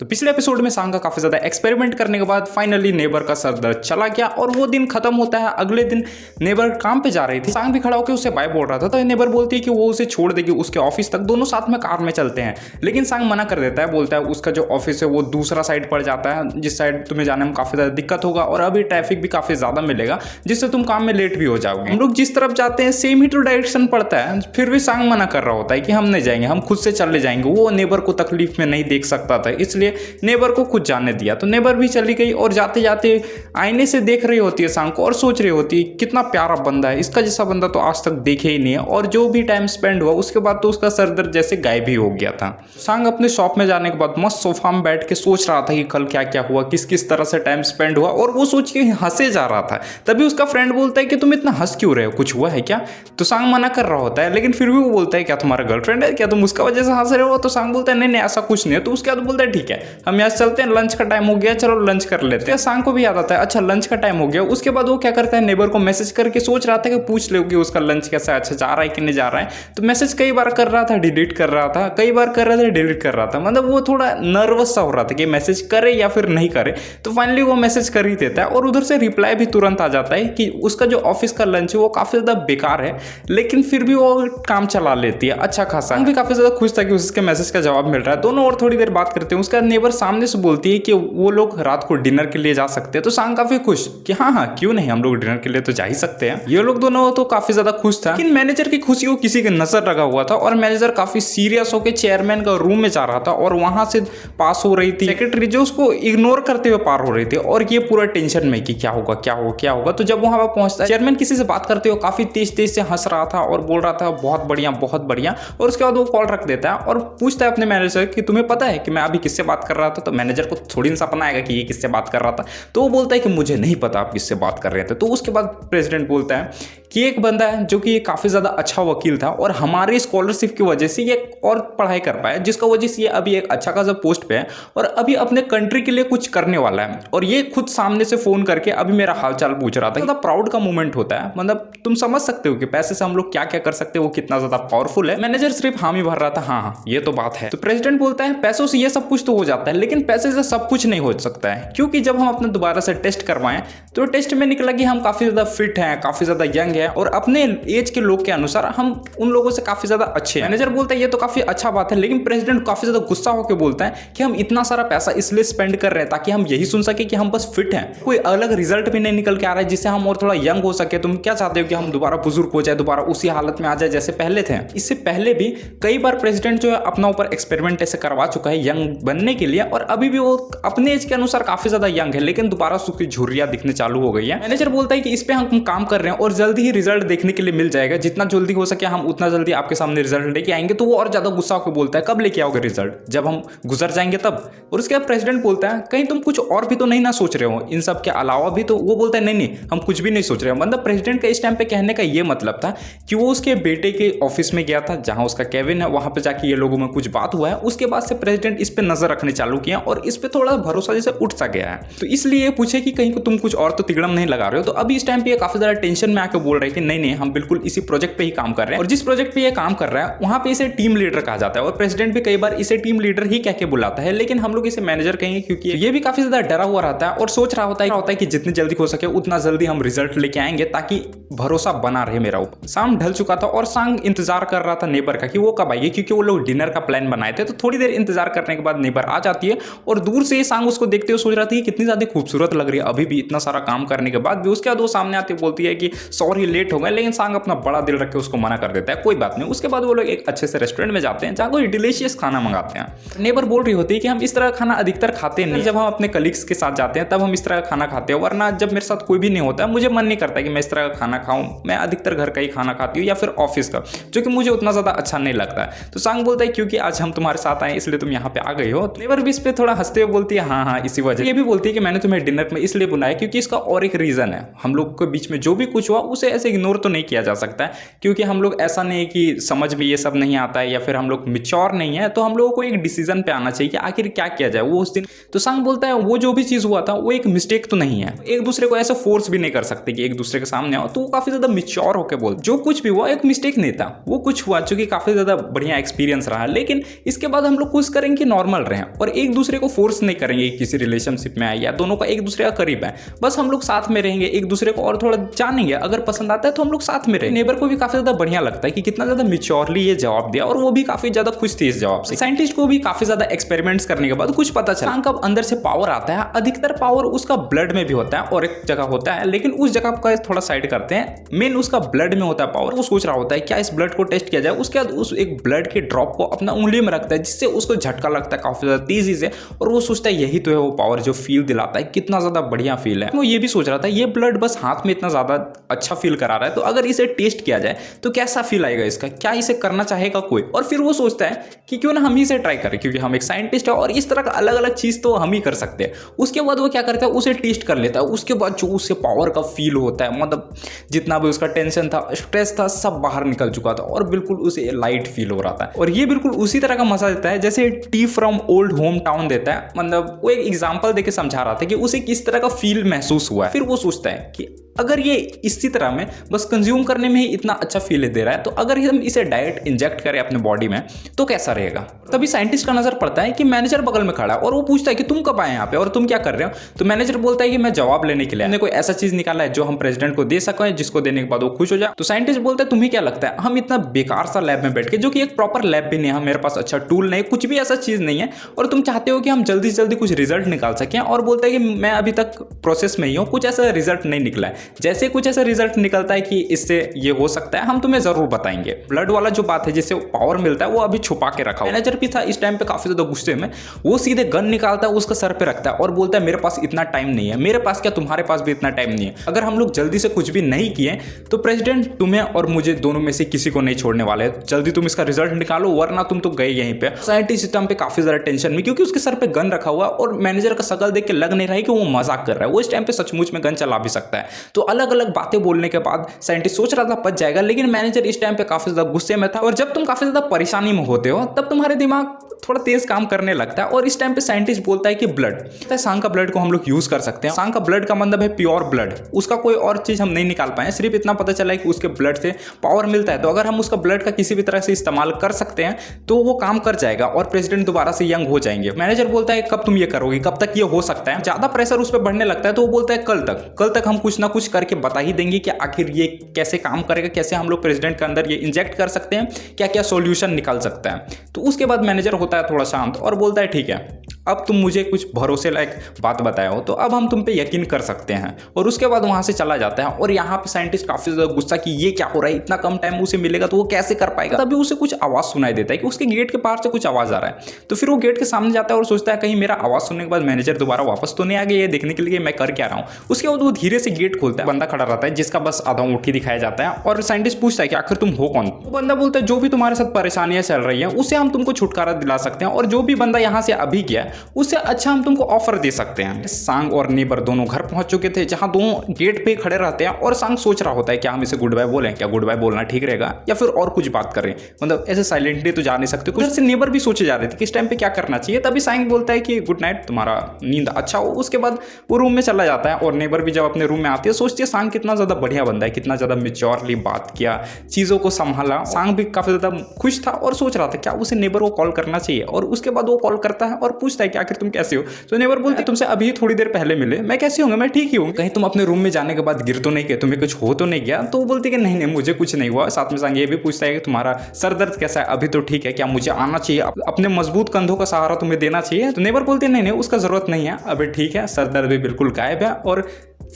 तो पिछले एपिसोड में सांग का काफी ज्यादा एक्सपेरिमेंट करने के बाद फाइनली नेबर का सर दर्द चला गया और वो दिन खत्म होता है। अगले दिन नेबर काम पे जा रही थी, सांग भी खड़ा होकर उसे बाय बोल रहा था, तो नेबर बोलती है कि वो उसे छोड़ देगी उसके ऑफिस तक, दोनों साथ में कार में चलते हैं। लेकिन सांग मना कर देता है, बोलता है उसका जो ऑफिस है वो दूसरा साइड पड़ जाता है, जिस साइड तुम्हें जाने में काफी ज्यादा दिक्कत होगा और अभी ट्रैफिक भी काफी ज्यादा मिलेगा, जिससे तुम काम में लेट भी हो जाओगे। हम लोग जिस तरफ जाते हैं सेम ही तो डायरेक्शन पड़ता है, फिर भी सांग मना कर रहा होता है कि हम नहीं जाएंगे, हम खुद से चले जाएंगे। वो नेबर को तकलीफ में नहीं देख सकता था, इसलिए नेबर को खुद जाने दिया। तो नेबर भी चली गई और जाते जाते आईने से देख रही होती है सांग को और सोच रही होती है कितना प्यारा बंदा है, इसका जैसा बंदा तो आज तक देखे ही नहीं है। और जो भी टाइम स्पेंड हुआ उसके बाद तो उसका सर दर्द जैसे गायब ही हो गया था। सांग अपने शॉप में जाने के बाद मस्त सोफा में बैठ के सोच रहा था कि कल क्या क्या हुआ, किस किस तरह से टाइम स्पेंड हुआ, और वो सोच के हंसे जा रहा था। तभी उसका फ्रेंड बोलता है कि तुम इतना हंस क्यों रहे हो, कुछ हुआ है क्या? तो सांग मना कर रहा होता है, लेकिन फिर भी वो बोलता है क्या तुम्हारा गर्लफ्रेंड है, क्या तुम उसका वजह से हंस रहे हो? तो सांग बोलता है नहीं नहीं ऐसा कुछ नहीं है। तो उसके बाद बोलता है ठीक है हम यहाँ चलते हैं, लंच का टाइम हो गया, चलो लंच कर लेते हैं। सांग को भी याद आता है अच्छा लंच का टाइम हो गया। उसके बाद वो क्या करता है, नेबर को मैसेज करके सोच रहा था कि पूछ लो कि उसका लंच कैसा अच्छा जा रहा है कि नहीं जा रहा है। तो मैसेज कई बार कर रहा था, डिलीट कर रहा था, कई बार कर रहा था, डिलीट कर रहा था, मतलब वो थोड़ा नर्वस सा हो रहा था कि मैसेज करे या फिर नहीं करे। तो फाइनली वो मैसेज कर ही देता है और उधर से रिप्लाई भी तुरंत आ जाता है कि उसका जो ऑफिस का लंच है वो काफी ज्यादा बेकार है, लेकिन फिर भी वो काम चला लेती है अच्छा खासा। भी काफी ज्यादा खुश था कि उसके मैसेज का जवाब मिल रहा है। दोनों और थोड़ी देर बात करते हैं। उसका नेबर सामने से बोलती है कि वो लोग रात को डिनर के लिए जा सकते हैं। तो सांग काफी खुश कि हाँ हाँ क्यों नहीं, हम लोग डिनर के लिए तो जा ही सकते हैं। ये लोग दोनों तो काफी ज्यादा खुश था, लेकिन मैनेजर की खुशी को किसी के नजर लगा हुआ था और मैनेजर काफी सीरियस होकर चेयरमैन का रूम में जा रहा था और वहां से पास हो रही थी सेक्रेटरी, जो उसको इग्नोर करते हुए पार हो रही थी। और ये पूरा टेंशन में कि क्या होगा क्या होगा क्या होगा। तो जब वहां पर पहुंचता है, चेयरमैन किसी से बात करते हुए काफी तेज तेज से हंस रहा था और बोल रहा था बहुत बढ़िया बहुत बढ़िया। और उसके बाद वो कॉल रख देता है और पूछता है अपने मैनेजर कि तुम्हें पता है कि मैं अभी किससे बात कर रहा था? तो मैनेजर को थोड़ी सा पता आएगा कि ये किससे बात कर रहा था। तो वो बोलता है कि मुझे नहीं पता आप किससे बात कर रहे थे। तो उसके बाद प्रेसिडेंट बोलता है कि एक बंदा है जो कि काफी ज्यादा अच्छा वकील था और हमारी स्कॉलरशिप की वजह से ये और पढ़ाई कर पाया, जिसका वजह से ये अभी एक अच्छा खासा पोस्ट पे है और अभी अपने कंट्री के लिए कुछ करने वाला है। और ये खुद सामने से फोन करके अभी मेरा हालचाल पूछ रहा था। ज्यादा प्राउड का मोमेंट होता है, मतलब तुम समझ सकते हो कि पैसे से हम लोग क्या क्या कर सकते हैं, वो कितना ज्यादा पावरफुल है। मैनेजर सिर्फ हामी भर रहा था हाँ हाँ ये तो बात है। तो प्रेसिडेंट बोलता है पैसों से ये सब कुछ तो हो जाता है, लेकिन पैसे से सब कुछ नहीं हो सकता है, क्योंकि जब हम अपने दोबारा से टेस्ट करवाएं तो टेस्ट में निकला कि हम काफी ज्यादा फिट हैं, काफी ज्यादा यंग है और अपने एज के लोग के अनुसार हम उन लोगों से काफी ज्यादा अच्छे हैं। मैनेजर बोलता है ये तो काफी अच्छा बात है, लेकिन प्रेसिडेंट काफी ज्यादा गुस्सा होकर बोलता है कि हम इतना सारा पैसा इसलिए स्पेंड कर रहे हैं ताकि हम यही सुन सके कि हम बस फिट हैं, कोई अलग रिजल्ट भी नहीं निकल के आ रहा है जिससे हम और थोड़ा यंग हो सके। तुम क्या चाहते हो कि हम दोबारा बुजुर्ग हो जाए, दोबारा उसी हालत में आ जाए जैसे पहले थे? इससे पहले भी कई बार प्रेसिडेंट जो है अपना ऊपर एक्सपेरिमेंट ऐसे करवा चुका है यंग बनने के लिए, और अभी भी वो अपने एज के अनुसार काफी ज्यादा यंग है, लेकिन दोबारा उसकी झुर्रियां दिखने चालू हो गई है। मैनेजर बोलता है कि इस पे हम काम कर रहे हैं और जल्दी ही रिजल्ट देखने के लिए मिल जाएगा, जितना जल्दी हो सके हम उतना जल्दी आपके सामने रिजल्ट लेके आएंगे। तो वो और ज्यादा गुस्सा होकर बोलता है कब लेके आओगे रिजल्ट? जब हम गुजर जाएंगे तब। और उसके बाद प्रेसिडेंट बोलता है कहीं तुम कुछ और भी तो नहीं ना सोच रहे हो इन सब के अलावा भी? तो वो बोलता है नहीं नहीं हम कुछ भी नहीं सोच रहे हो। मतलब प्रेसिडेंट का इस टाइम पे कहने का ये मतलब था कि वो उसके बेटे के ऑफिस में गया था जहां उसका केविन है, वहां पे जाके ये लोगों में कुछ बात हुआ है। उसके बाद से प्रेसिडेंट इस पे नजर रखने चालू किया और इस पे थोड़ा भरोसा जैसे उठ सा गया है। तो इसलिए पूछे कि कहीं को तुम कुछ और तो तिगड़म नहीं लगा रहे हो? तो अभी इस टाइम पे काफी ज्यादा टेंशन में आके बोल रहे कि नहीं नहीं हम बिल्कुल इसी प्रोजेक्ट पे ही काम कर रहे हैं, और जिस प्रोजेक्ट पे ये काम कर रहा है वहां पे इसे टीम लीडर कहा जाता है। और प्रेसिडेंट भी कई बार इसे टीम लीडर ही कह के बुलाता है, लेकिन हम लोग इसे मैनेजर कहेंगे क्योंकि ये भी काफी ज्यादा डरा हुआ रहता है और सोच रहा होता है कि जितनी जल्दी हो सके उतना जल्दी हम रिजल्ट लेके आएंगे ताकि भरोसा बना रहे मेरा ऊपर। शाम ढल चुका था और सांग इंतजार कर रहा था नेबर का कि वो कब आएगी, क्योंकि वो लोग डिनर का प्लान बनाए थे। तो थोड़ी देर इंतजार करने के बाद नेबर आ जाती है और दूर से सांग उसको देखते हुए सोच रहा था कि कितनी ज्यादा खूबसूरत लग रही है अभी भी इतना सारा काम करने के बाद भी। उसके बाद वो सामने आती बोलती है कि सॉरी लेट हो गया, लेकिन सांग अपना बड़ा दिल रख के उसको मना कर देता है कोई बात नहीं। उसके बाद वो लोग एक अच्छे से रेस्टोरेंट में जाते हैं जहाँ कोई डिलीशियस खाना मंगाते हैं। नेबर बोल रही होती है कि हम इस तरह का खाना अधिकतर खाते नहीं, जब हम अपने कलीग्स के साथ जाते हैं तब हम इस तरह का खाना खाते हैं, वरना जब मेरे साथ कोई भी नहीं होता मुझे मन नहीं करता कि मैं इस तरह का खाना खाऊं। मैं अधिकतर घर का ही खाना खाती हूँ या फिर ऑफिस का, जो कि मुझे उतना ज्यादा अच्छा नहीं लगता है। तो सांग बोलता है क्योंकि आज हम तुम्हारे साथ आए इसलिए तुम यहाँ पे आ गई हो। नेबर भी इस पे थोड़ा हंसते हुए बोलती है हाँ हाँ इसी वजह। ये भी बोलती है कि मैंने तुम्हें डिनर में इसलिए बुलाया क्योंकि इसका और एक रीजन है, हम लोग के बीच में जो भी कुछ हुआ उसे ऐसे इग्नोर तो नहीं किया जा सकता है, क्योंकि हम लोग ऐसा नहीं है कि समझ में ये सब नहीं आता है या फिर हम लोग मिच्योर नहीं है, तो हम लोगों को एक डिसीजन पे आना चाहिए कि आखिर क्या किया जाए वो उस दिन। तो सांग बोलता है वो जो भी चीज हुआ था वो एक मिस्टेक तो नहीं है, एक दूसरे को ऐसे फोर्स भी नहीं कर सकते कि एक दूसरे के सामने आओ। तो वो काफी ज्यादा मिच्योर होकर बोल, जो कुछ भी हुआ एक मिस्टेक नहीं था, वो कुछ हुआ जो कि काफी ज्यादा बढ़िया एक्सपीरियंस रहा, लेकिन इसके बाद हम लोग कोशिश करेंगे कि नॉर्मल रहें और एक दूसरे को फोर्स नहीं करेंगे किसी रिलेशनशिप में आए या दोनों का एक दूसरे का करीब है, बस हम लोग साथ में रहेंगे, एक दूसरे को और थोड़ा जानेंगे, अगर पसंद आता है तो हम लोग साथ में रहेंगे। नेबर को भी काफी ज्यादा बढ़िया लगता है कि कितना ज्यादा मिच्योरली ये जवाब दिया और वो भी काफी ज्यादा खुश थी इस जवाब से। साइंटिस्ट को भी काफी ज्यादा एक्सपेरिमेंट्स करने के बाद कुछ पता चला, सांग का अंदर से पावर आता है, अधिकतर पावर उसका ब्लड में भी होता है और एक जगह होता है, लेकिन उस जगह का थोड़ा साइड करते हैं, मेन उसका ब्लड में होता है पावर। वो सोच रहा होता है क्या इस ब्लड को टेस्ट किया जाए, उसके बाद उस एक ब्लड के ड्रॉप को अपना उंगली में रखता है, जिससे उसको झटका लगता है काफी ज्यादा तेजी से और वो सोचता है यही तो है वो पावर जो फील दिलाता है, कितना ज्यादा बढ़िया फील है। वो ये भी सोच रहा था ये ब्लड बस हाथ में इतना ज्यादा अच्छा फील करा रहा है, तो अगर इसे टेस्ट किया जाए तो कैसा फील आएगा इसका, क्या इसे करना चाहेगा कोई। और फिर वो सोचता है कि क्यों ना हम ही इसे ट्राई करें, क्योंकि हम एक साइंटिस्ट है और इस तरह का अलग अलग चीज तो हम ही कर सकते हैं। उसके बाद वो क्या करता है उसे टेस्ट कर लेता है, उसके बाद जो उससे पावर का फील होता है, मतलब जितना भी उसका टेंशन था, स्ट्रेस था, सब बाहर निकल चुका था और बिल्कुल उसे लाइट फील हो रहा था। और ये बिल्कुल उसी तरह का मजा देता है जैसे T from old home town देता है, मतलब वो एक एग्जांपल देके समझा रहा था कि उसे किस तरह का फील महसूस हुआ है। फिर वो सोचता है कि अगर ये इसी तरह में बस कंज्यूम करने में ही इतना अच्छा फील दे रहा है, तो अगर हम इसे डायरेक्ट इंजेक्ट करें अपने बॉडी में तो कैसा रहेगा। तभी साइंटिस्ट का नजर पड़ता है कि मैनेजर बगल में खड़ा है और वो पूछता है कि तुम कब आए यहाँ पे और तुम क्या कर रहे हो। तो मैनेजर बोलता है कि मैं जवाब लेने के लिए, हमने कोई ऐसा चीज निकाला है जो हम प्रेसिडेंट को दे सकें, जिसको देने के बाद वो खुश हो जाए। तो साइंटिस्ट बोलता है तुम्हें क्या लगता है हम इतना बेकार सा लैब में बैठ के, जो कि एक प्रॉपर लैब भी नहीं है, मेरे पास अच्छा टूल नहीं, कुछ भी ऐसा चीज नहीं है, और तुम चाहते हो कि हम जल्दी से जल्दी कुछ रिजल्ट निकाल सकें। और बोलता है कि मैं अभी तक प्रोसेस में ही हूँ, कुछ ऐसा रिजल्ट नहीं निकला है, जैसे कुछ ऐसा रिजल्ट निकलता है कि इससे ये हो सकता है हम तुम्हें जरूर बताएंगे। ब्लड वाला जो बात है जिससे पावर मिलता है वो अभी छुपा के रखा। मैनेजर भी था इस टाइम पे काफी ज्यादा गुस्से में, वो सीधे गन निकालता है, उसका सर पे रखता है और बोलता है मेरे पास इतना टाइम नहीं है। मेरे पास क्या, तुम्हारे पास भी इतना टाइम नहीं है। अगर हम लोग जल्दी से कुछ भी नहीं किए तो प्रेसिडेंट तुम्हें और मुझे दोनों में से किसी को नहीं छोड़ने वाले। जल्दी तुम इसका रिजल्ट निकालो वरना तुम तो गए यहीं पे। साइंटिस्ट इस टाइम पे काफी ज्यादा टेंशन में, क्योंकि उसके सर पे गन रखा हुआ और मैनेजर का शकल देख के लग नहीं रहा है कि वो मजाक कर रहा है, वो इस टाइम पे सचमुच में गन चला भी सकता है। तो अलग अलग बातें बोलने के बाद साइंटिस्ट सोच रहा था बच जाएगा, लेकिन मैनेजर इस टाइम पे काफी ज्यादा गुस्से में था। और जब तुम काफी ज्यादा परेशानी में होते हो तब तुम्हारे दिमाग थोड़ा तेज काम करने लगता है और इस टाइम पे साइंटिस्ट बोलता है कि ब्लड, सांग का ब्लड को हम लोग यूज कर सकते हैं। सांग का ब्लड का मतलब है प्योर ब्लड, उसका कोई और चीज हम नहीं निकाल पाए, सिर्फ इतना पता चला है कि उसके ब्लड से पावर मिलता है। तो अगर हम उसका ब्लड का किसी भी तरह से इस्तेमाल कर सकते हैं तो वो काम कर जाएगा और प्रेसिडेंट दोबारा से यंग हो जाएंगे। मैनेजर बोलता है कब तुम ये करोगे, कब तक ये हो सकता है। ज्यादा प्रेशर उस पर बढ़ने लगता है तो वो बोलता है कल तक हम कुछ ना कुछ करके बता ही देंगे कि आखिर ये कैसे काम करेगा, कैसे हम लोग प्रेसिडेंट के अंदर ये इंजेक्ट कर सकते हैं, क्या क्या सॉल्यूशन निकाल सकता है। तो उसके बाद मैनेजर होता है थोड़ा शांत और बोलता है ठीक है अब तुम मुझे कुछ भरोसे लायक बात बताए हो तो अब हम तुम पे यकीन कर सकते हैं। और उसके बाद वहां से चला जाता है और यहाँ पे साइंटिस्ट काफी ज्यादा गुस्सा कि ये क्या हो रहा है, इतना कम टाइम उसे मिलेगा तो वो कैसे कर पाएगा। तभी उसे कुछ आवाज सुनाई देता है कि उसके गेट के बाहर से कुछ आवाज आ रहा है। तो फिर वो गेट के सामने जाता है और सोचता है कहीं मेरा आवाज सुनने के बाद मैनेजर दोबारा वापस तो नहीं आ गया, ये देखने के लिए मैं कर क्या रहा हूँ। उसके बाद वो धीरे से गेट खोलता है, बंदा खड़ा रहता है जिसका बस आधा ऊँट ही दिखाया जाता है और साइंटिस्ट पूछता है कि आखिर तुम हो कौन। वो बंदा बोलता है जो भी तुम्हारे साथ परेशानियां चल रही है उससे हम तुमको छुटकारा दिला सकते हैं और जो भी बंदा यहाँ से अभी गया उससे अच्छा हम तुमको ऑफर दे सकते हैं। सांग और नेबर दोनों घर पहुंच चुके थे जहां दोनों गेट पे खड़े रहते हैं और सांग सोच रहा होता है क्या हम इसे गुड बाय बोलें, क्या गुड बाय बोलना ठीक रहेगा या फिर और कुछ बात करें, मतलब ऐसे साइलेंटली तो जा नहीं सकते। कुछ से नेबर भी सोचे जा रहे थे कि इस टाइम पे क्या करना चाहिए। तभी सांग बोलता है कि गुड नाइट, तुम्हारा नींद अच्छा हो। उसके बाद वो रूम में चला जाता है और नेबर भी जब अपने रूम में आती है सोचती है सांग कितना ज्यादा बढ़िया बंदा है, कितना ज्यादा मेच्योरली बात किया, चीजों को संभाला। सांग भी काफी ज्यादा खुश था और सोच रहा था क्या उसे नेबर को कॉल करना चाहिए। और उसके बाद वो कॉल करता है और पूछता है कि आखिर तुम कैसे हो। तो नेबर बोलती तुमसे अभी थोड़ी देर पहले मिले, मैं कैसी होंगे, मैं ठीक ही हूँ, कहीं तुम अपने रूम में जाने के बाद गिर तो नहीं गए, तुम्हें कुछ हो तो नहीं गया। तो वो बोलती कि नहीं मुझे कुछ नहीं हुआ। साथ में सांग ये भी पूछता है कि तुम्हारा सर दर्द कैसा है, अभी तो ठीक है, क्या मुझे आना चाहिए, अपने मजबूत कंधों का सहारा तुम्हें देना चाहिए। तो नेबर बोलती है नहीं उसका जरूरत नहीं है, अभी ठीक है, सर दर्द भी बिल्कुल गायब है। और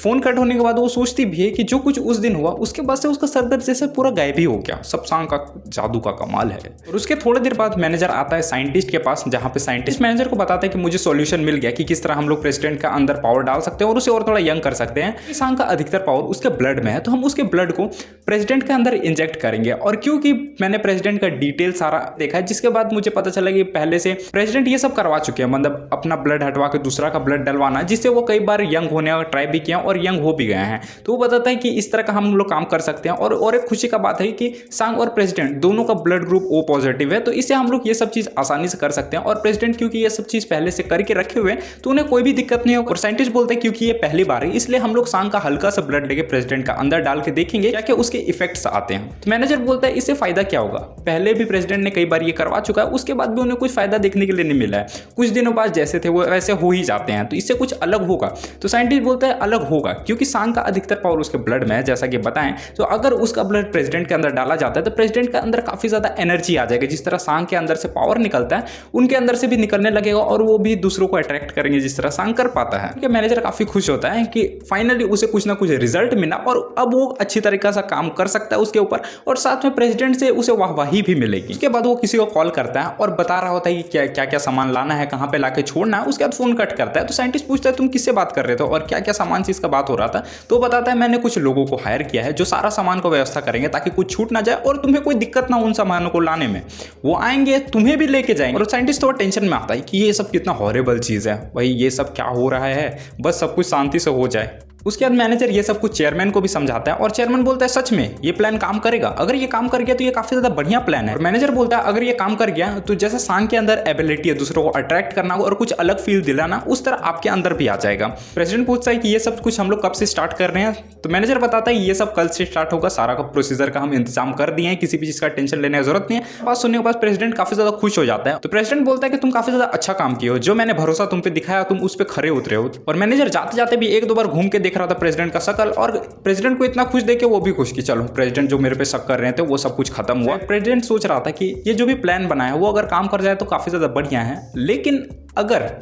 फोन कट होने के बाद वो सोचती भी है कि जो कुछ उस दिन हुआ उसके बाद से उसका सर दर्द जैसे पूरा गायब ही हो गया। सब सांग का जादू का कमाल है। और उसके थोड़ी देर बाद मैनेजर आता है साइंटिस्ट के पास, जहां पे साइंटिस्ट मैनेजर को बताता है कि मुझे सॉल्यूशन मिल गया कि किस तरह हम लोग प्रेसिडेंट का अंदर पावर डाल सकते हैं और उसे और थोड़ा यंग कर सकते हैं। सांग का अधिकतर पावर उसके ब्लड में है तो हम उसके ब्लड को प्रेसिडेंट के अंदर इंजेक्ट करेंगे। और क्योंकि मैंने प्रेसिडेंट का डिटेल सारा देखा है जिसके बाद मुझे पता चला कि पहले से प्रेसिडेंट ये सब करवा चुके हैं, मतलब अपना ब्लड हटवा के दूसरा का ब्लड डलवाना, जिससे वो कई बार यंग होने का ट्राई भी किया हैं और यंग हो भी गए हैं। तो वो बताता है कि इस तरह का हम लोग काम कर सकते हैं। और एक खुशी का बात है कि सांग और प्रेसिडेंट दोनों का ब्लड ग्रुप O पॉजिटिव है, तो इससे हम लोग ये सब चीज़ आसानी से कर सकते हैं। और प्रेसिडेंट क्योंकि ये सब चीज़ पहले से करके रखे हुए हैं तो उन्हें कोई भी दिक्कत नहीं होगा। और साइंटिस्ट बोलते हैं क्योंकि ये पहली बार है इसलिए हम लोग सांग का हल्का सा ब्लड लेके प्रेसिडेंट का अंदर डाल के देखेंगे क्या क्या उसके इफेक्ट्स आते हैं। तो मैनेजर बोलता है इससे फायदा क्या होगा, पहले भी प्रेसिडेंट ने कई बार ये करवा चुका है, उसके बाद भी उन्हें कुछ फायदा देखने के लिए नहीं मिला है। कुछ दिनों बाद जैसे थे वो वैसे हो ही जाते हैं, तो इससे कुछ अलग होगा। तो साइंटिस्ट बोलता है अलग होगा क्योंकि सांग का अधिकतर पावर उसके ब्लड में है, जैसा कि बताएं। तो अगर उसका ब्लड प्रेसिडेंट के अंदर डाला जाता है तो प्रेसिडेंट के अंदर काफी ज्यादा एनर्जी आ जाएगी। जिस तरह सांग के अंदर से पावर निकलता है उनके अंदर से भी निकलने लगेगा और वो भी दूसरों को अट्रैक्ट करेंगे जिस तरह सांग कर पाता है। मैनेजर काफी खुश होता है कि फाइनली उसे कुछ ना कुछ रिजल्ट मिला और अब वो अच्छी तरीके से काम कर सकता है उसके ऊपर, और साथ में प्रेसिडेंट से उसे वाहवाही भी मिलेगी। उसके बाद वो किसी को कॉल करता है और बता रहा होता है कि क्या क्या सामान लाना है, कहाँ पे लाके छोड़ना है। उसके बाद फोन कट करता है। तो साइंटिस्ट पूछता है तुम किससे बात कर रहे थे और क्या क्या सामान चीज का बात हो रहा था। तो बताता है मैंने कुछ लोगों को हायर किया है जो सारा सामान को व्यवस्था करेंगे ताकि कुछ छूट ना जाए और तुम्हें कोई दिक्कत ना उन सामानों को लाने में। वो आएंगे तुम्हें भी लेके जाएंगे। और साइंटिस्ट थोड़ा टेंशन में आता है कि ये सब कितना हॉरिबल चीज है भाई, ये सब क्या हो रहा है, बस सब कुछ शांति से हो जाए। उसके बाद मैनेजर ये सब कुछ चेयरमैन को भी समझाता है और चेयरमैन बोलता है सच में ये प्लान काम करेगा, अगर ये काम कर गया तो ये काफी ज्यादा बढ़िया प्लान है। और मैनेजर बोलता है अगर ये काम कर गया तो जैसे सांग के अंदर एबिलिटी है दूसरों को अट्रैक्ट करना और कुछ अलग फील दिलाना, उस तरह आपके अंदर भी आ जाएगा। प्रेसिडेंट पूछता है कि ये सब कुछ हम लोग कब से स्टार्ट कर रहे हैं। तो मैनेजर बताता है ये सब कल से स्टार्ट होगा, सारा का प्रोसीजर का हम इंतजाम कर दिए हैं, किसी भी चीज का टेंशन लेने की जरूरत नहीं है। बात सुनने के बाद प्रेसिडेंट काफी ज्यादा खुश हो जाता है। तो प्रेसिडेंट बोलता है कि तुम काफी ज्यादा अच्छा काम किए हो, जो मैंने भरोसा तुम पे दिखाया तुम उस पर खरे उतरे हो। और मैनेजर जाते जाते भी एक दो बार घूम के देख रहा था प्रेसिडेंट का शकल, और प्रेसिडेंट को इतना खुश देख के वो भी खुश कि चलो प्रेसिडेंट जो मेरे पे शक कर रहे थे वो सब कुछ खत्म हुआ। प्रेसिडेंट सोच रहा था कि ये जो भी प्लान बनाया वो अगर काम कर जाए तो काफी ज्यादा बढ़िया है, लेकिन अगर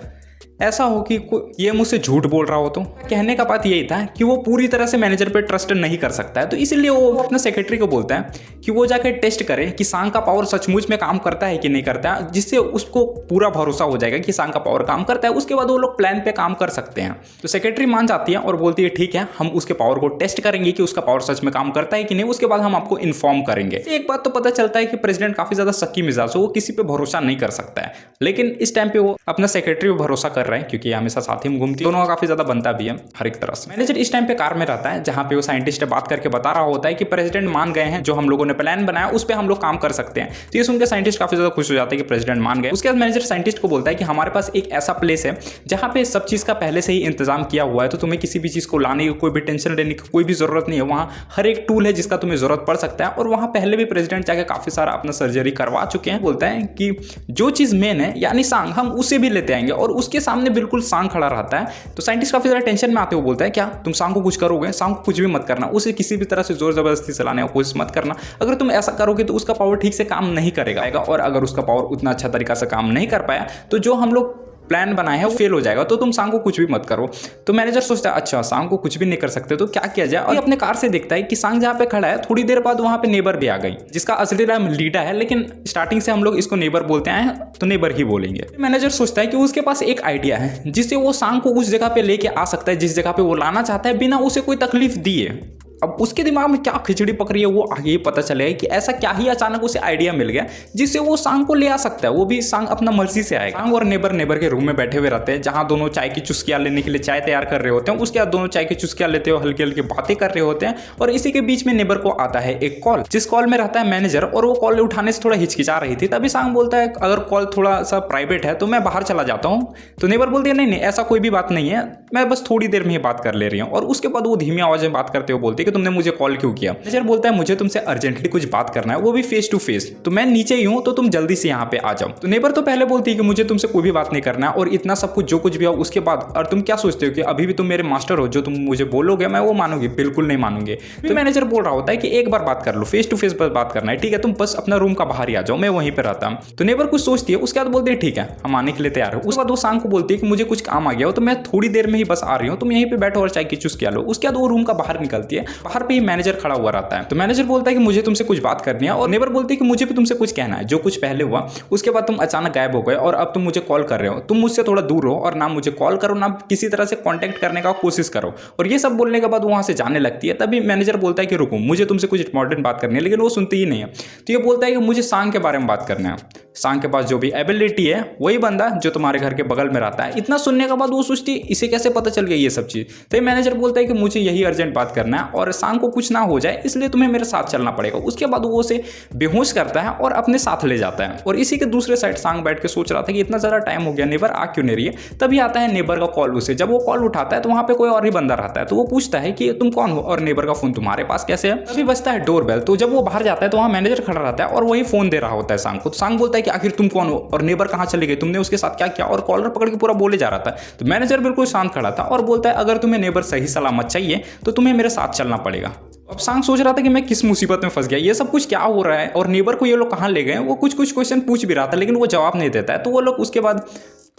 ऐसा हो कि ये मुझसे झूठ बोल रहा हो तो। कहने का बात यही था कि वो पूरी तरह से मैनेजर पे ट्रस्ट नहीं कर सकता है, तो इसलिए वो अपने सेक्रेटरी को बोलता है कि वो जाकर टेस्ट करे कि सांग का पावर सचमुच में काम करता है कि नहीं करता है, जिससे उसको पूरा भरोसा हो जाएगा कि सांग का पावर काम करता है। उसके बाद वो लोग प्लान पे काम कर सकते हैं। तो सेक्रेटरी मान जाती है और बोलती है ठीक है हम उसके पावर को टेस्ट करेंगे कि उसका पावर सच में काम करता है कि नहीं, उसके बाद हम आपको इन्फॉर्म करेंगे। एक बात तो पता चलता है कि प्रेसिडेंट काफी ज्यादा शक्की मिजाज हो, वो किसी पे भरोसा नहीं कर सकता है, लेकिन इस टाइम पे वो अपना सेक्रेटरी पे भरोसा कर रहा है क्योंकि हमेशा साथ ही में घूमती है, दोनों का काफी ज्यादा बनता भी है हर एक तरह से। मैनेजर इस टाइम पे कार में रहता है जहां पे वो साइंटिस्ट बात करके बता रहा होता है कि प्रेसिडेंट मान गए हैं, जो हम लोगों ने प्लान बनाया उस पे हम लोग काम कर सकते हैं। तो ये सुनकर साइंटिस्ट काफी ज्यादा खुश हो जाता है कि प्रेसिडेंट मान गए। उसके बाद मैनेजर साइंटिस्ट को बोलता है कि हमारे पास एक ऐसा प्लेस है जहां पे सब चीज का पहले से ही इंतजाम किया हुआ है, तो तुम्हें किसी भी चीज को लाने की कोई भी टेंशन लेने की कोई भी जरूरत नहीं है। वहां हर एक टूल है जिसका तुम्हें जरूरत पड़ सकता है, और वहां पहले भी प्रेसिडेंट जाके काफी सारा अपना सर्जरी करवा चुके हैं। बोलता है कि जो चीज मेन है यानी सांग, हम उसे भी लेते आएंगे, और उसके सामने बिल्कुल सांग खड़ा रहता है। तो साइंटिस्ट काफी ज्यादा टेंशन में आते हुए बोलता है क्या तुम सांग को कुछ करोगे? सांग को कुछ भी मत करना, उसे किसी भी तरह से जोर जबरदस्ती चलाने की कोशिश मत करना। अगर तुम ऐसा करोगे तो उसका पावर ठीक से काम नहीं करेगा, और अगर उसका पावर उतना अच्छा तरीका से काम नहीं कर पाया तो जो हम लोग प्लान बनाया है वो फेल हो जाएगा, तो तुम सांग को कुछ भी मत करो। तो मैनेजर सोचता है अच्छा सांग को कुछ भी नहीं कर सकते तो क्या किया जाए, और अपने कार से देखता है कि सांग जहाँ पे खड़ा है थोड़ी देर बाद वहां पे नेबर भी आ गई, जिसका असली नाम लीडा है, लेकिन स्टार्टिंग से हम लोग इसको नेबर बोलते हैं तो नेबर ही बोलेंगे। मैनेजर सोचता है कि उसके पास एक आइडिया है जिससे वो सांग को उस जगह पे लेके आ सकता है जिस जगह पे वो लाना चाहता है, बिना उसे कोई तकलीफ दिए। अब उसके दिमाग में क्या खिचड़ी पक रही है वो आगे ही पता चलेगा कि ऐसा क्या ही अचानक उसे आइडिया मिल गया जिससे वो सांग को ले आ सकता है, वो भी सांग अपना मर्जी से आएगा। सांग और नेबर के रूम में बैठे हुए रहते हैं जहां दोनों चाय की चुस्कियां लेने के लिए चाय तैयार कर रहे होते हैं। उसके बाद दोनों चाय की चुस्कियां लेते हुए हल्की हल्की बातें कर रहे होते हैं, और इसी के बीच में नेबर को आता है एक कॉल, जिस कॉल में रहता है मैनेजर, और वो कॉल उठाने से थोड़ा हिचकिचा रही थी। तभी सांग बोलता है अगर कॉल थोड़ा सा प्राइवेट है तो मैं बाहर चला जाता हूँ। तो नेबर बोलती है नहीं ऐसा कोई भी बात नहीं है, मैं बस थोड़ी देर में ही बात कर ले रही हूँ। और उसके बाद वो धीमी आवाज में बात करते हुए बोलती है कि तुमने मुझे कॉल किया। मैनेजर बोलता है मुझे तुमसे अर्जेंटली कुछ बात करना है, वो भी फेस टू फेस, तो मैं नीचे ही हूं तो तुम जल्दी से यहाँ पे आ जाओ। तो नेबर तो पहले बोलती है कि मुझे तुमसे कोई भी बात नहीं करना है, और इतना सब कुछ जो कुछ भी हो उसके बाद, और तुम क्या सोचते हो कि अभी भी तुम मेरे मास्टर हो, जो तुम मुझे बोलोगे मैं वो मानूंगी? बिल्कुल नहीं मानूंगी। तो मैनेजर बोल रहा होता है कि एक बार बात कर लो, फेस टू फेस बस बात करना है, ठीक है? तुम बस अपना रूम का बाहर ही आ जाओ, मैं वहीं पर रहता हूँ। तो नेबर कुछ सोचती है, उसके बाद बोलती है ठीक है हम आने के लिए तैयार हो। उसके बाद वो सांग को बोलती है कि मुझे कुछ काम आ गया हो तो मैं थोड़ी देर में ही बस आ रही हूँ, तुम यहीं पे बैठो और चाय की चुस्कियां लो। उसके बाद वो रूम का बाहर निकलती है बाहर पे ही मैनेजर खड़ा हुआ रहता है। तो मैनेजर बोलता है कि मुझे तुमसे कुछ बात करनी है, और नेबर बोलती है कि मुझे भी तुमसे कुछ कहना है। जो कुछ पहले हुआ उसके बाद तुम अचानक गायब हो गए और अब तुम मुझे कॉल कर रहे हो, तुम मुझसे थोड़ा दूर हो और ना मुझे कॉल करो ना किसी तरह से कांटेक्ट करने का कोशिश करो। और ये सब बोलने के बाद वहां से जाने लगती है। तभी मैनेजर बोलता है कि रुको, मुझे तुमसे कुछ इंपॉर्टेंट बात करनी है, लेकिन वो सुनती ही नहीं है। तो ये बोलता है कि मुझे सांग के बारे में बात करना है। सांग के पास जो भी एबिलिटी है वही बंदा जो तुम्हारे घर के बगल में रहता है। इतना सुनने के बाद वो सोचती है इसे कैसे पता चल गया ये सब चीज। तो मैनेजर बोलता है कि मुझे यही अर्जेंट बात करना है और सांग को कुछ ना हो जाए इसलिए तुम्हें मेरे साथ चलना पड़ेगा। उसके बाद वो उसे बेहोश करता है और अपने साथ ले जाता है। और इसी के दूसरे साइड सांग बैठ के सोच रहा था कि इतना ज़्यादा टाइम हो गया, नेबर आ क्यों नहीं रही है। तभी आता है नेबर का कॉल उसे। जब वो कॉल उठाता है तो वहाँ पे कोई और ही बंदा रहता है। तो वो पूछता है कि तुम कौन हो और नेबर का फोन तुम्हारे पास कैसे है। तभी बजता है डोरबेल। तो जब वो बाहर जाता है तो वहाँ मैनेजर खड़ा रहता है और वही फोन दे रहा होता है सांग को। तो सांग बोलता है कि आखिर तुम कौन हो और नेबर कहाँ चले गए, तुमने उसके साथ क्या किया। और कॉलर पकड़ के पूरा बोले जा रहा था। तो मैनेजर बिल्कुल शांत खड़ा था और बोलता है अगर तुम्हें नेबर सही सलामत चाहिए तो तुम्हें मेरे साथ चलना पड़ेगा। अब सांग सोच रहा था कि मैं किस मुसीबत में फंस गया, ये सब कुछ क्या हो रहा है और नेबर को ये लोग कहाँ ले गए। वो कुछ क्वेश्चन पूछ भी रहा था लेकिन वो जवाब नहीं देता है। तो वो लोग उसके बाद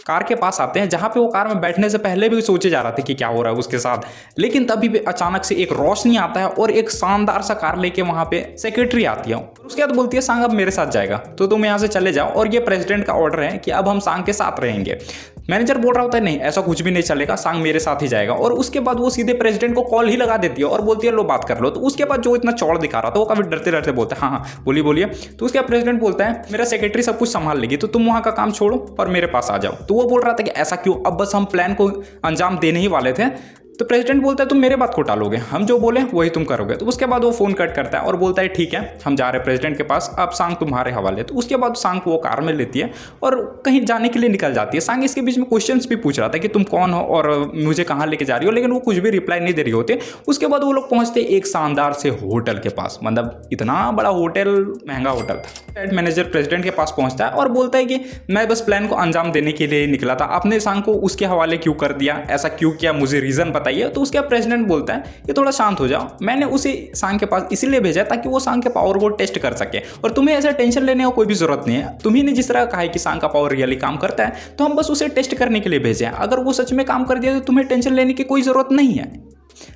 कार के पास आते हैं जहाँ पे वो कार में बैठने से पहले भी सोचे जा रहा था कि क्या हो रहा है उसके साथ। लेकिन तभी भी अचानक से एक रोशनी आता है और एक शानदार सा कार लेके वहाँ पे सेक्रेटरी आती है। उसके बाद बोलती है सांग अब मेरे साथ जाएगा तो तुम यहाँ से चले जाओ और ये प्रेसिडेंट का ऑर्डर है कि अब हम सांग के साथ रहेंगे। मैनेजर बोल रहा होता है नहीं ऐसा कुछ भी नहीं चलेगा, सांग मेरे साथ ही जाएगा। और उसके बाद वो सीधे प्रेसिडेंट को कॉल ही लगा देती है और बोलती है लो बात कर लो। तो उसके बाद जो इतना चौड़ दिखा रहा था वो काफी डरते डरते बोलता है हाँ बोलिए बोलिए। तो उसके बाद प्रेसिडेंट बोलता है मेरा सेक्रेटरी सब कुछ संभाल लेगी तो तुम वहाँ का काम छोड़ो और मेरे पास आ जाओ। तो वो बोल रहा था कि ऐसा क्यों, अब बस हम प्लान को अंजाम देने ही वाले थे। तो प्रेसिडेंट बोलता है तुम मेरे बात को टालोगे, हम जो बोले वही तुम करोगे। तो उसके बाद वो फोन कट करता है और बोलता है ठीक है हम जा रहे हैं प्रेसिडेंट के पास, अब सांग तुम्हारे हवाले। तो उसके बाद सांग को वो कार में लेती है और कहीं जाने के लिए निकल जाती है। सांग इसके बीच में क्वेश्चंस भी पूछ रहा था कि तुम कौन हो और मुझे कहाँ लेके जा रही हो, लेकिन वो कुछ भी रिप्लाई नहीं दे रही होती। उसके बाद वो लोग पहुंचते एक शानदार से होटल के पास, मतलब इतना बड़ा होटल, महंगा होटल था। मैनेजर प्रेसिडेंट के पास पहुंचता है और बोलता है कि मैं बस प्लान को अंजाम देने के लिए निकला था, आपने सांग को उसके हवाले क्यों कर दिया, ऐसा क्यों किया, मुझे रीजन बताइए। तो उसके प्रेसिडेंट बोलता है कि थोड़ा शांत हो जाओ, मैंने उसे सांग के पास इसीलिए भेजा ताकि वो सांग के पावर को टेस्ट कर सके और तुम्हें ऐसा टेंशन लेने का कोई भी जरूरत नहीं है। तुम्ही ने जिस तरह कहा है कि सांग का पावर रियली काम करता है तो हम बस उसे टेस्ट करने के लिए भेजे हैं। अगर वो सच में काम कर दिया तो तुम्हें टेंशन लेने की कोई जरूरत नहीं है।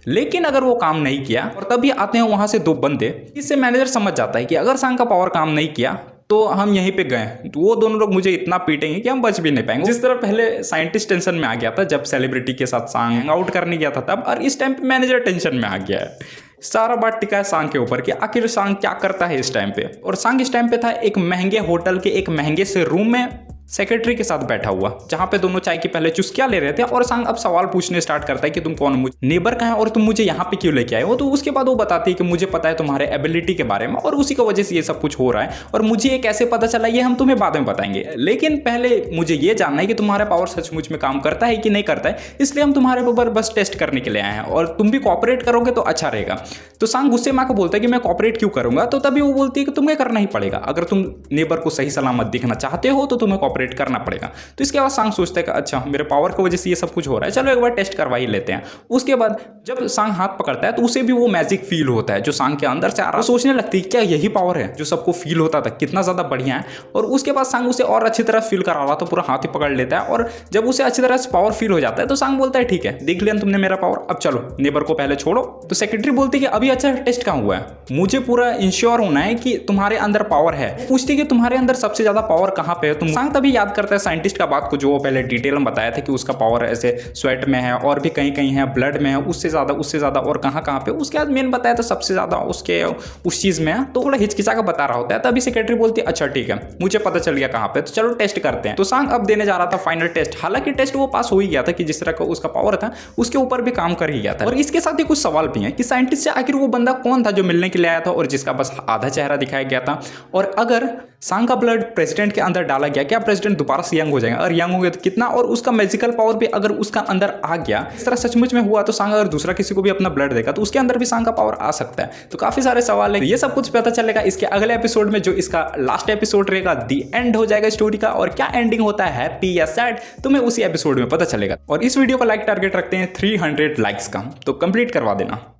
लेकिन अगर वो काम नहीं किया, और तभी आते हैं वहां से दो बंदे, इससे मैनेजर समझ जाता है कि अगर सांग का पावर काम नहीं किया तो हम यहीं पे गए तो वो दोनों लोग मुझे इतना पीटेंगे कि हम बच भी नहीं पाएंगे। जिस तरह पहले साइंटिस्ट टेंशन में आ गया था जब सेलिब्रिटी के साथ सांग आउट करने गया था तब, और इस टाइम पे मैनेजर टेंशन में आ गया है। सारा बात टिका है सांग के ऊपर कि आखिर सांग क्या करता है इस टाइम पे। और सांग इस टाइम पे था एक महंगे होटल के एक महंगे से रूम में सेक्रेटरी के साथ बैठा हुआ, जहां पे दोनों चाय की पहले चुस्कियां ले रहे थे। और सांग अब सवाल पूछने स्टार्ट करता है कि तुम कौन हो, मुझे नेबर कहाँ है और तुम मुझे यहाँ पे क्यों लेके आए हो। तो उसके बाद वो बताती है कि मुझे पता है तुम्हारे एबिलिटी के बारे में और उसी की वजह से ये सब कुछ हो रहा है और मुझे ये कैसे पता चला ये हम तुम्हें बाद में बताएंगे, लेकिन पहले मुझे ये जानना है कि तुम्हारा पावर सचमुच में काम करता है कि नहीं करता है, इसलिए हम तुम्हारे ऊपर बस टेस्ट करने के लिए आए हैं और तुम भी कॉपरेट करोगे तो अच्छा रहेगा। तो सांग गुस्से में आकर बोलता है कि मैं कॉपरेट क्यों करूंगा। तो तभी वो बोलती है कि तुम्हें करना ही पड़ेगा, अगर तुम नेबर को सही सलामत दिखना चाहते हो तो तुम्हें कॉपरेट करना पड़ेगा। तो इसके बाद सांग सोचता है कि अच्छा मेरे पावर की वजह से ये सब कुछ हो रहा है, चलो एक बार टेस्ट करवा ही लेते हैं। उसके बाद जब सांग हाथ पकड़ता है तो उसे भी वो मैजिक फील होता है जो सांग के अंदर से आ रहा है। सोचने लगती है क्या यही पावर है जो सबको फील होता था, कितना ज्यादा बढ़िया है। और उसके बाद सांग उसे और अच्छी तरह फील करा रहा था, पूरा हाथ ही पकड़ लेता है। और जब उसे अच्छी तरह से पावर फील हो जाता है तो सांग बोलता है ठीक है देख लिया तुमने मेरा पावर, अब चलो नेबर को पहले छोड़ो। तो सेक्रेटरी बोलती है कि अभी अच्छा टेस्ट कहाँ हुआ है, मुझे पूरा इंश्योर होना है कि तुम्हारे अंदर पावर है। पूछती है कि तुम्हारे अंदर सबसे ज्यादा पावर कहाँ पे है। तुम सांग तभी याद करता है साइंटिस्ट का बात को जो वो पहले डिटेल में बताया था कि उसका पावर ऐसे स्वेट में है और भी कहीं कहीं है, ब्लड में है, उससे ज्यादा और कहाँ कहाँ पे। उसके बाद मेन बताया था सबसे ज्यादा उसके उस चीज में है। तो थोड़ा हिचकिचा का बता रहा होता है। तभी सेक्रेटरी बोलती है अच्छा ठीक है मुझे पता चल गया कहाँ पे, तो चलो टेस्ट करते हैं। तो सांग अब देने जा रहा था फाइनल टेस्ट। हालांकि टेस्ट वो पास हो ही गया था कि जिस तरह का उसका पावर था उसके ऊपर भी काम कर ही गया था। और इसके साथ ही कुछ सवाल भी हैं कि साइंटिस्ट से आखिर वो बंदा कौन था जो मिलने के लिए आया था और जिसका बस आधा चेहरा दिखाया गया था। और अगर सांग का ब्लड प्रेसिडेंट के अंदर डाला गया, क्या प्रेसिडेंट दोबारा से यंग हो जाएगा, और यंग हो गया तो कितना, और उसका मैजिकल पावर भी अगर उसका अंदर आ गया, इस तरह सचमुच में हुआ तो सांग अगर दूसरा किसी को भी अपना ब्लड देगा तो उसके अंदर भी सांग का पावर आ सकता है। तो काफी सारे सवाल है, ये सब कुछ पता चलेगा इसके अगले एपिसोड में, जो इसका लास्ट एपिसोड रहेगा, दी एंड हो जाएगा स्टोरी का। और क्या एंडिंग होता है, हैप्पी या सैड, तुम्हें उसी एपिसोड में पता चलेगा। और इस वीडियो का लाइक टारगेट रखते हैं 300 लाइक्स का, तो कंप्लीट करवा देना।